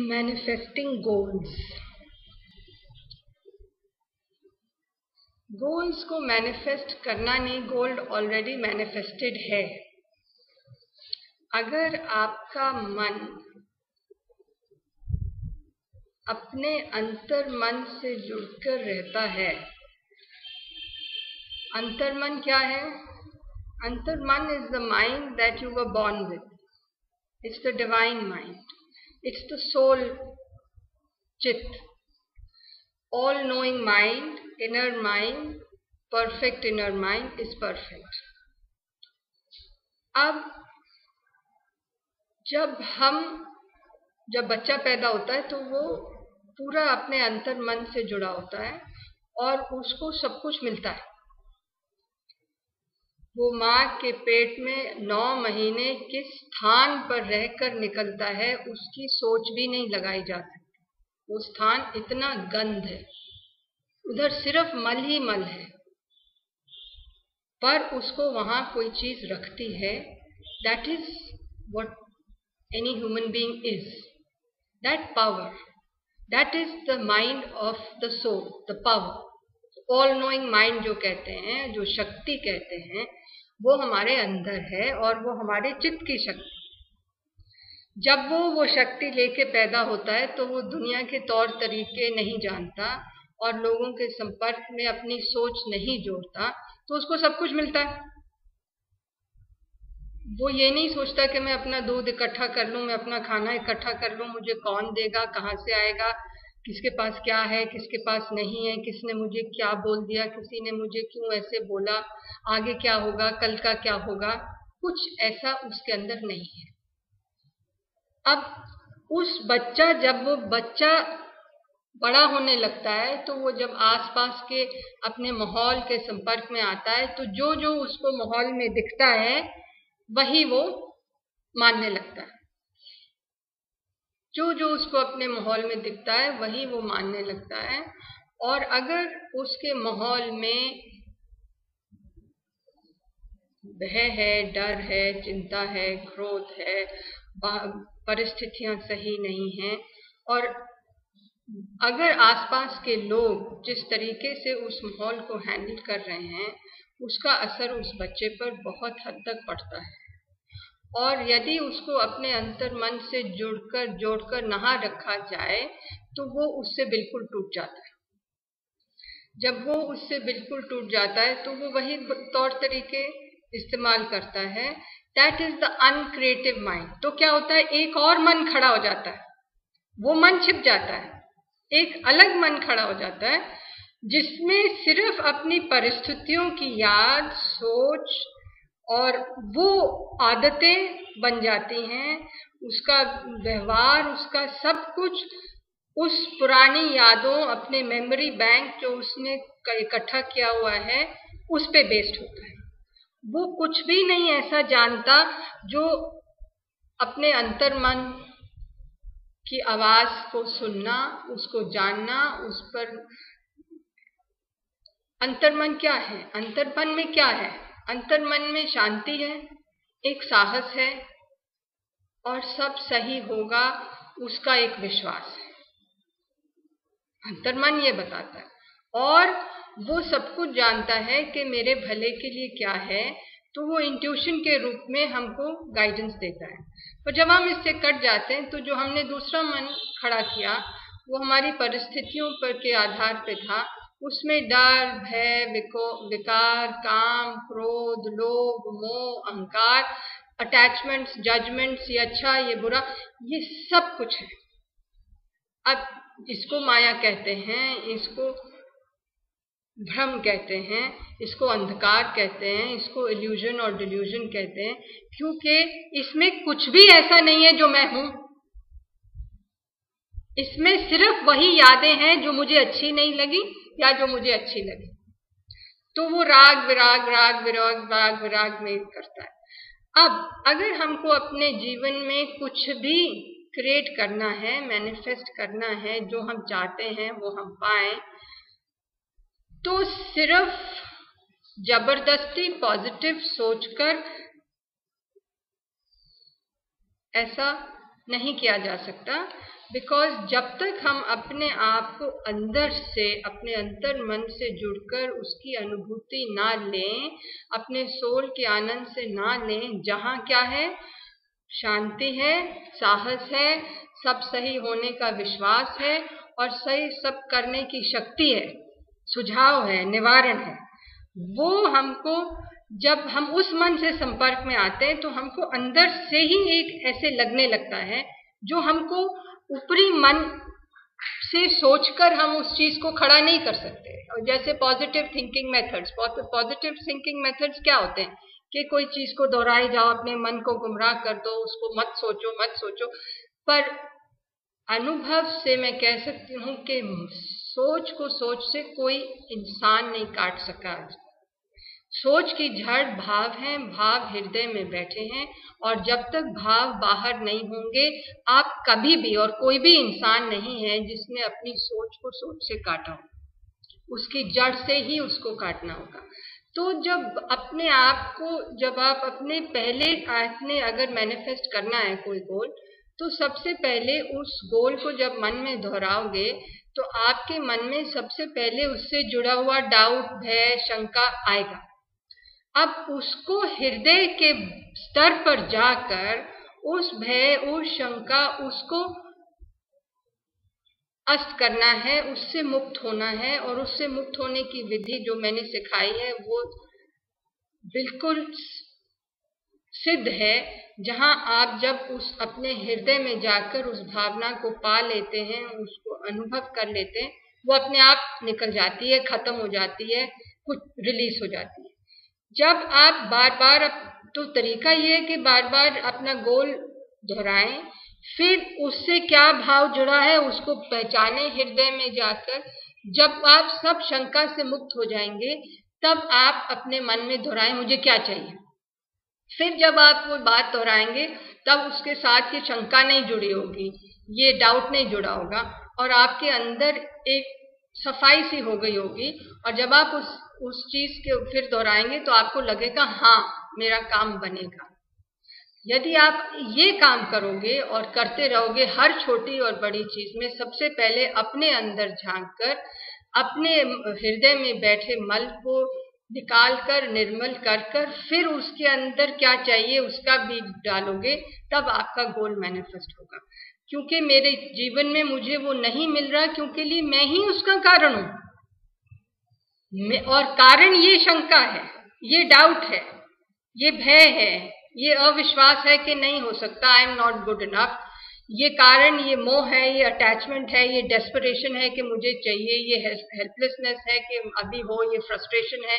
Manifesting goals. Goals को manifest करना नहीं, गोल ऑलरेडी मैनिफेस्टेड है। अगर आपका मन अपने अंतर्मन से जुड़कर रहता है, अंतर्मन क्या है? अंतर्मन is the mind that you were born with, it's the divine mind, it's the soul चित, all knowing mind, inner mind, perfect inner mind is perfect. अब जब बच्चा पैदा होता है तो वो पूरा अपने अंतर मन से जुड़ा होता है और उसको सब कुछ मिलता है। वो माँ के पेट में 9 महीने किस स्थान पर रहकर निकलता है उसकी सोच भी नहीं लगाई जा सकती। वो स्थान इतना गंध है, उधर सिर्फ मल ही मल है, पर उसको वहां कोई चीज रखती है। That is what any human being is, that power, that is the mind of the soul, the power, all knowing mind जो कहते हैं, जो शक्ति कहते हैं, वो हमारे अंदर है और वो हमारे चित्त की शक्ति। जब वो शक्ति लेके पैदा होता है तो वो दुनिया के तौर तरीके नहीं जानता और लोगों के संपर्क में अपनी सोच नहीं जोड़ता, तो उसको सब कुछ मिलता है। वो ये नहीं सोचता कि मैं अपना दूध इकट्ठा कर लूं, मैं अपना खाना इकट्ठा कर लूं, मुझे कौन देगा, कहाँ से आएगा, किसके पास क्या है, किसके पास नहीं है, किसने मुझे क्या बोल दिया, किसी ने मुझे क्यों ऐसे बोला, आगे क्या होगा, कल का क्या होगा, कुछ ऐसा उसके अंदर नहीं है। अब उस बच्चा, जब वो बच्चा बड़ा होने लगता है तो वो जब आसपास के अपने माहौल के संपर्क में आता है तो जो जो उसको माहौल में दिखता है वही वो मानने लगता है। जो जो उसको अपने माहौल में दिखता है वही वो मानने लगता है। और अगर उसके माहौल में भय है, डर है, चिंता है, क्रोध है, परिस्थितियां सही नहीं हैं और अगर आसपास के लोग जिस तरीके से उस माहौल को हैंडल कर रहे हैं उसका असर उस बच्चे पर बहुत हद तक पड़ता है। और यदि उसको अपने अंतर मन से जोड़कर ना रखा जाए तो वो उससे बिल्कुल टूट जाता है। जब वो उससे बिल्कुल टूट जाता है तो वो वही तौर तरीके इस्तेमाल करता है। That is the uncreative mind. तो क्या होता है, एक और मन खड़ा हो जाता है, वो मन छिप जाता है, एक अलग मन खड़ा हो जाता है जिसमें सिर्फ अपनी परिस्थितियों की याद, सोच और वो आदतें बन जाती हैं, उसका व्यवहार, उसका सब कुछ उस पुरानी यादों, अपने मेमोरी बैंक जो उसने इकट्ठा किया हुआ है उस पे बेस्ड होता है। वो कुछ भी नहीं ऐसा जानता जो अपने अंतर्मन की आवाज को सुनना, उसको जानना, उस पर। अंतर्मन क्या है? अंतर्मन में क्या है? अंतर्मन में शांति है, एक साहस है और सब सही होगा उसका एक विश्वास है। अंतर्मन ये बताता है और वो सब कुछ जानता है कि मेरे भले के लिए क्या है, तो वो इंट्यूशन के रूप में हमको गाइडेंस देता है। और जब हम इससे कट जाते हैं तो जो हमने दूसरा मन खड़ा किया वो हमारी परिस्थितियों पर के आधार पे था, उसमें डर, भय, विकार, काम, क्रोध, लोभ, मोह, अहंकार, अटैचमेंट्स, जजमेंट्स, ये अच्छा, ये बुरा, ये सब कुछ है। अब इसको माया कहते हैं, इसको भ्रम कहते हैं, इसको अंधकार कहते हैं, इसको इल्यूजन और डिल्यूजन कहते हैं, क्योंकि इसमें कुछ भी ऐसा नहीं है जो मैं हूं। इसमें सिर्फ वही यादें हैं जो मुझे अच्छी नहीं लगी या जो मुझे अच्छी लगी, तो वो राग विराग में करता है। अब अगर हमको अपने जीवन में कुछ भी क्रिएट करना है, मैनिफेस्ट करना है, जो हम चाहते हैं वो हम पाएं, तो सिर्फ जबरदस्ती पॉजिटिव सोचकर ऐसा नहीं किया जा सकता, बिकॉज जब तक हम अपने आप को अंदर से, अपने अंतर मन से जुड़कर उसकी अनुभूति ना लें, अपने सोल के आनंद से ना लें, जहाँ क्या है, शांति है, साहस है, सब सही होने का विश्वास है और सही सब करने की शक्ति है, सुझाव है, निवारण है, वो हमको जब हम उस मन से संपर्क में आते हैं तो हमको अंदर से ही एक ऐसे लगने लगता है जो हमको ऊपरी मन से सोचकर हम उस चीज को खड़ा नहीं कर सकते। और जैसे positive thinking methods, positive thinking methods क्या होते हैं कि कोई चीज को दोहराए जाओ, अपने मन को गुमराह कर दो, उसको मत सोचो, पर अनुभव से मैं कह सकती हूँ कि सोच को सोच से कोई इंसान नहीं काट सका। सोच की जड़ भाव है, भाव हृदय में बैठे हैं, और जब तक भाव बाहर नहीं होंगे, आप कभी भी, और कोई भी इंसान नहीं है जिसने अपनी सोच को सोच से काटा हो, उसकी जड़ से ही उसको काटना होगा। तो जब अपने आप को, जब आप अपने अगर मैनिफेस्ट करना है कोई गोल, तो सबसे पहले उस गोल को जब मन में दोहराओगे तो आपके मन में सबसे पहले उससे जुड़ा हुआ डाउट, भय, शंका आएगा। अब उसको हृदय के स्तर पर जाकर उस भय, उस शंका, उसको अस्त करना है, उससे मुक्त होना है। और उससे मुक्त होने की विधि जो मैंने सिखाई है वो बिल्कुल सिद्ध है। जहां आप जब उस अपने हृदय में जाकर उस भावना को पा लेते हैं, उसको अनुभव कर लेते हैं, वो अपने आप निकल जाती है, खत्म हो जाती है, कुछ रिलीज हो जाती है। जब आप बार बार, तो तरीका ये है कि बार बार अपना गोल दोहराएं, फिर उससे क्या भाव जुड़ा है उसको पहचाने हृदय में जाकर। जब आप सब शंका से मुक्त हो जाएंगे, तब आप अपने मन में दोहराएं, मुझे क्या चाहिए। फिर जब आप वो बात दोहराएंगे, तब उसके साथ ये शंका नहीं जुड़ी होगी, ये डाउट नहीं जुड़ा होगा, और आपके अंदर एक सफाई सी हो गई होगी। और जब आप उस चीज के फिर दोहराएंगे तो आपको लगेगा हाँ, मेरा काम बनेगा। यदि आप ये काम करोगे और करते रहोगे, हर छोटी और बड़ी चीज में सबसे पहले अपने अंदर झांककर, अपने हृदय में बैठे मल को निकाल कर, निर्मल कर फिर उसके अंदर क्या चाहिए उसका बीज डालोगे, तब आपका गोल मैनिफेस्ट होगा। क्योंकि मेरे जीवन में मुझे वो नहीं मिल रहा, क्योंकि लिए मैं ही उसका कारण हूं। और कारण ये शंका है, ये डाउट है, ये भय है, ये अविश्वास है कि नहीं हो सकता, I am not good enough. ये कारण, ये मोह है, ये अटैचमेंट है, ये डेस्परेशन है कि मुझे चाहिए, ये हेल्पलेसनेस है कि अभी हो, ये फ्रस्ट्रेशन है।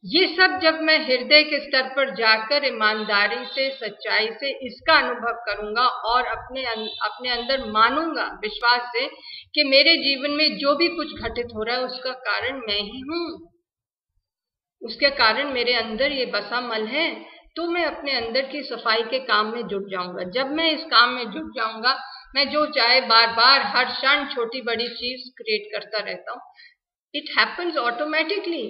ये सब जब मैं हृदय के स्तर पर जाकर ईमानदारी से, सच्चाई से इसका अनुभव करूंगा और अपने अंदर मानूंगा विश्वास से कि मेरे जीवन में जो भी कुछ घटित हो रहा है उसका कारण मैं ही हूं, उसके कारण मेरे अंदर ये बसा मल है, तो मैं अपने अंदर की सफाई के काम में जुट जाऊंगा। जब मैं इस काम में जुट जाऊंगा, मैं जो चाहे बार बार हर क्षण छोटी बड़ी चीज क्रिएट करता रहता हूँ। It happens automatically.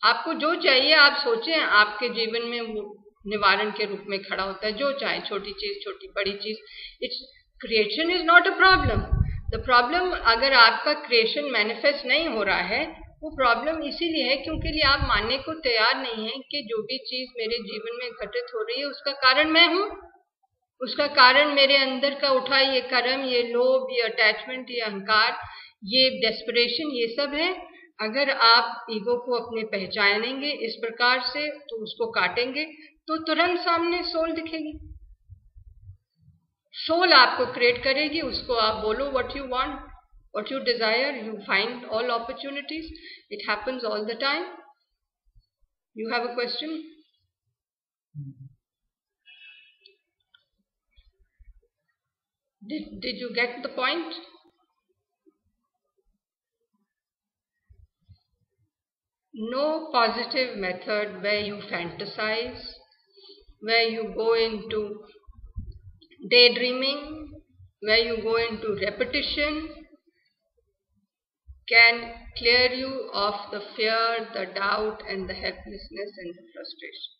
आपको जो चाहिए आप सोचें, आपके जीवन में वो निवारण के रूप में खड़ा होता है। जो चाहे, छोटी चीज, छोटी बड़ी चीज, it's creation is not a problem. The problem, अगर आपका क्रिएशन मैनिफेस्ट नहीं हो रहा है, वो प्रॉब्लम इसीलिए है क्योंकि लिए आप मानने को तैयार नहीं है कि जो भी चीज मेरे जीवन में घटित हो रही है उसका कारण मैं हूं, उसका कारण मेरे अंदर का उठा ये कर्म, ये लोभ, ये अटैचमेंट, ये अहंकार, ये डेस्परेशन, ये सब है। अगर आप ईगो को अपने पहचानेंगे इस प्रकार से, तो उसको काटेंगे, तो तुरंत सामने सोल दिखेगी। सोल आपको क्रिएट करेगी, उसको आप बोलो what you want, what you desire, you find all opportunities. It happens all the time. You have a question? Did you get the point? No positive method where you fantasize, where you go into daydreaming, where you go into repetition, can clear you of the fear, the doubt, and the helplessness and the frustration.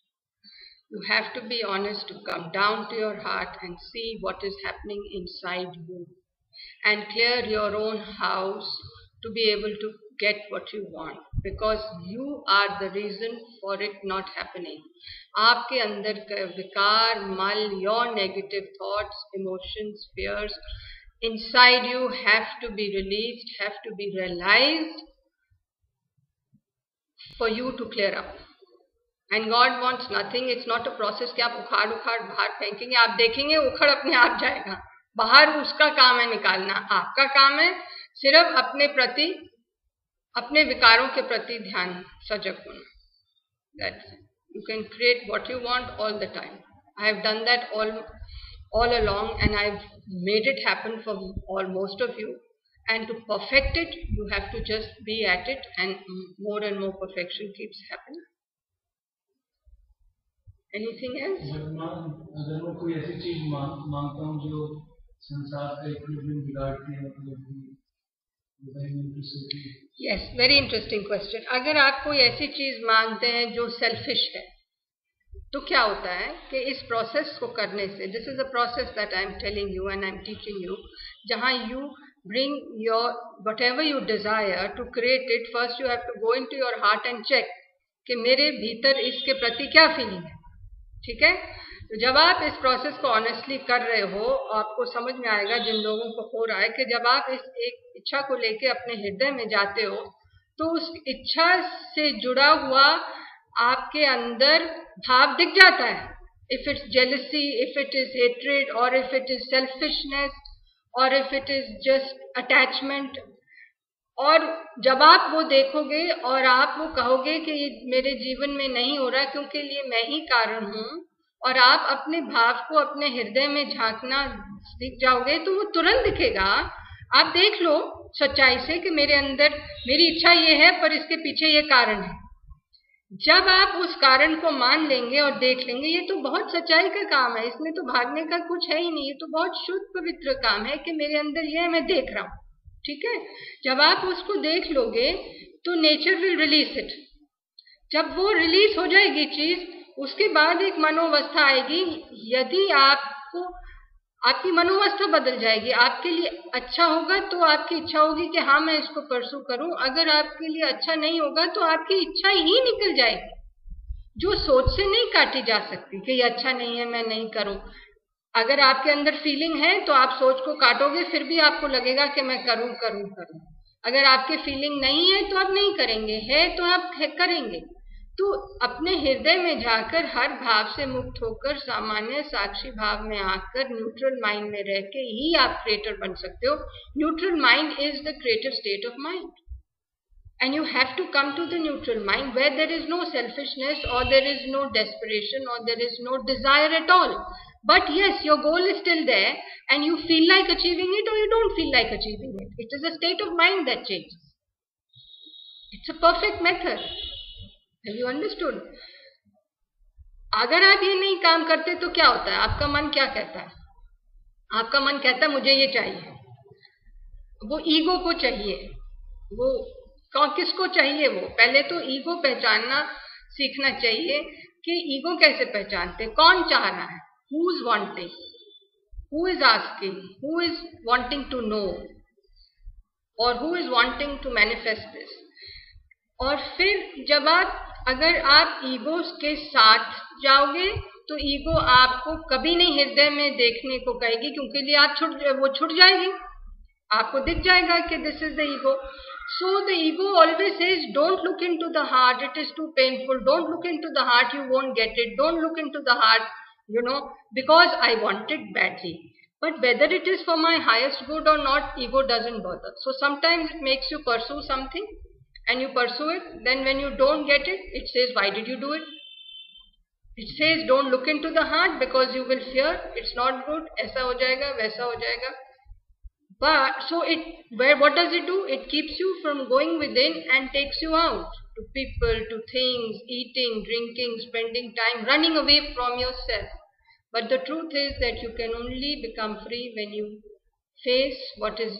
You have to be honest to come down to your heart and see what is happening inside you and clear your own house to be able to get what you want, because you are the reason for it not happening. आपके अंदर का विकार, mal, your negative thoughts, emotions, fears inside you have to be released, have to be realized for you to clear up. And God wants nothing. It's not a process कि आप उखाड़ बाहर फेंकेंगे, आप देखेंगे उखड़ अपने आप जाएगा बाहर, उसका काम है निकालना। आपका काम है सिर्फ अपने प्रति, अपने विकारों के प्रति ध्यान सजग होना। That's it. You can create what you want all the time. I have done that all along, and I've made it happen for most of you. And to perfect it, you have to just be at it, and more perfection keeps happening. Anything else? अगर मैं कोई ऐसी चीज मांगता हूँ जो संसार का इक्विलिब्रियम बिगाड़ती है, Yes, very interesting question. अगर आप कोई ऐसी चीज मांगते हैं जो सेल्फिश है, तो क्या होता है कि इस प्रोसेस को करने से, this is a process that I am telling you and I am teaching you, जहां you bring your whatever you desire to create it. First you have to go into your heart and check कि मेरे भीतर इसके प्रति क्या feeling है, ठीक है? तो जब आप इस प्रोसेस को ऑनेस्टली कर रहे हो, आपको समझ में आएगा, जिन लोगों को हो रहा है, कि जब आप इस एक इच्छा को लेके अपने हृदय में जाते हो तो उस इच्छा से जुड़ा हुआ आपके अंदर भाव दिख जाता है. If it's jealousy, if it is hatred, और इफ इट इज सेल्फिशनेस, और if it is just attachment. और जब आप वो देखोगे और आप वो कहोगे कि ये मेरे जीवन में नहीं हो रहा क्योंकि ये मैं ही कारण हूँ, और आप अपने भाव को अपने हृदय में झांकना सीख जाओगे, तो वो तुरंत दिखेगा. आप देख लो सच्चाई से कि मेरे अंदर मेरी इच्छा ये है पर इसके पीछे ये कारण है. जब आप उस कारण को मान लेंगे और देख लेंगे, ये तो बहुत सच्चाई का काम है, इसमें तो भागने का कुछ है ही नहीं, ये तो बहुत शुद्ध पवित्र काम है कि मेरे अंदर ये है, मैं देख रहा हूँ, ठीक है? जब आप उसको देख लोगे तो नेचर विल रिलीज इट. जब वो रिलीज हो जाएगी चीज, उसके बाद एक मनोवस्था आएगी. यदि आपको आपकी मनोवस्था बदल जाएगी, आपके लिए अच्छा होगा तो आपकी इच्छा होगी कि हाँ मैं इसको परसू करूं. अगर आपके लिए अच्छा नहीं होगा तो आपकी इच्छा ही निकल जाएगी, जो सोच से नहीं काटी जा सकती कि ये अच्छा नहीं है, मैं नहीं करूं. अगर आपके अंदर फीलिंग है तो आप सोच को काटोगे, फिर भी आपको लगेगा कि मैं करूं. अगर आपके फीलिंग नहीं है तो आप नहीं करेंगे, है तो आप करेंगे. तो अपने हृदय में जाकर हर भाव से मुक्त होकर सामान्य साक्षी भाव में आकर न्यूट्रल माइंड में रह के ही आप क्रिएटर बन सकते हो. Neutral mind is the creative state of mind, and you have to come to the neutral mind where there is no selfishness, or there is no desperation, or there is no desire at all. But yes, your goal is still there and you feel like achieving it, or you don't feel like achieving it. It is a state of mind that changes. It's a perfect method. Have you understood? अगर आप ये नहीं काम करते तो क्या होता है? आपका मन क्या कहता है? आपका मन कहता है मुझे ये चाहिए. वो ईगो को चाहिए. वो किसको चाहिए? वो पहले तो ईगो पहचानना सीखना चाहिए कि ईगो कैसे पहचानते, कौन चाह रहा है, who is wanting, who is asking, who is wanting to know, और who is wanting to manifest this. और फिर जब अगर आप ईगो के साथ जाओगे तो ईगो आपको कभी नहीं हृदय में देखने को कहेगी, क्योंकि लिए आप छुट जाएगी. आपको दिख जाएगा कि this is the ego. So the ego always says, don't look into the heart, it is too painful. Don't look into the heart, you won't get it. Don't look into the heart, because I want it badly. But whether it is for my highest good or not, ego doesn't bother. So sometimes it makes you pursue something and you pursue it. Then when you don't get it, it says, why did you do it? It says, don't look into the heart because you will fear. It's not good. ऐसा हो जाएगा, वैसा हो जाएगा. But so what does it do? It keeps you from going within and takes you out to people, to things, eating, drinking, spending time, running away from yourself. But the truth is that you can only become free when you face what is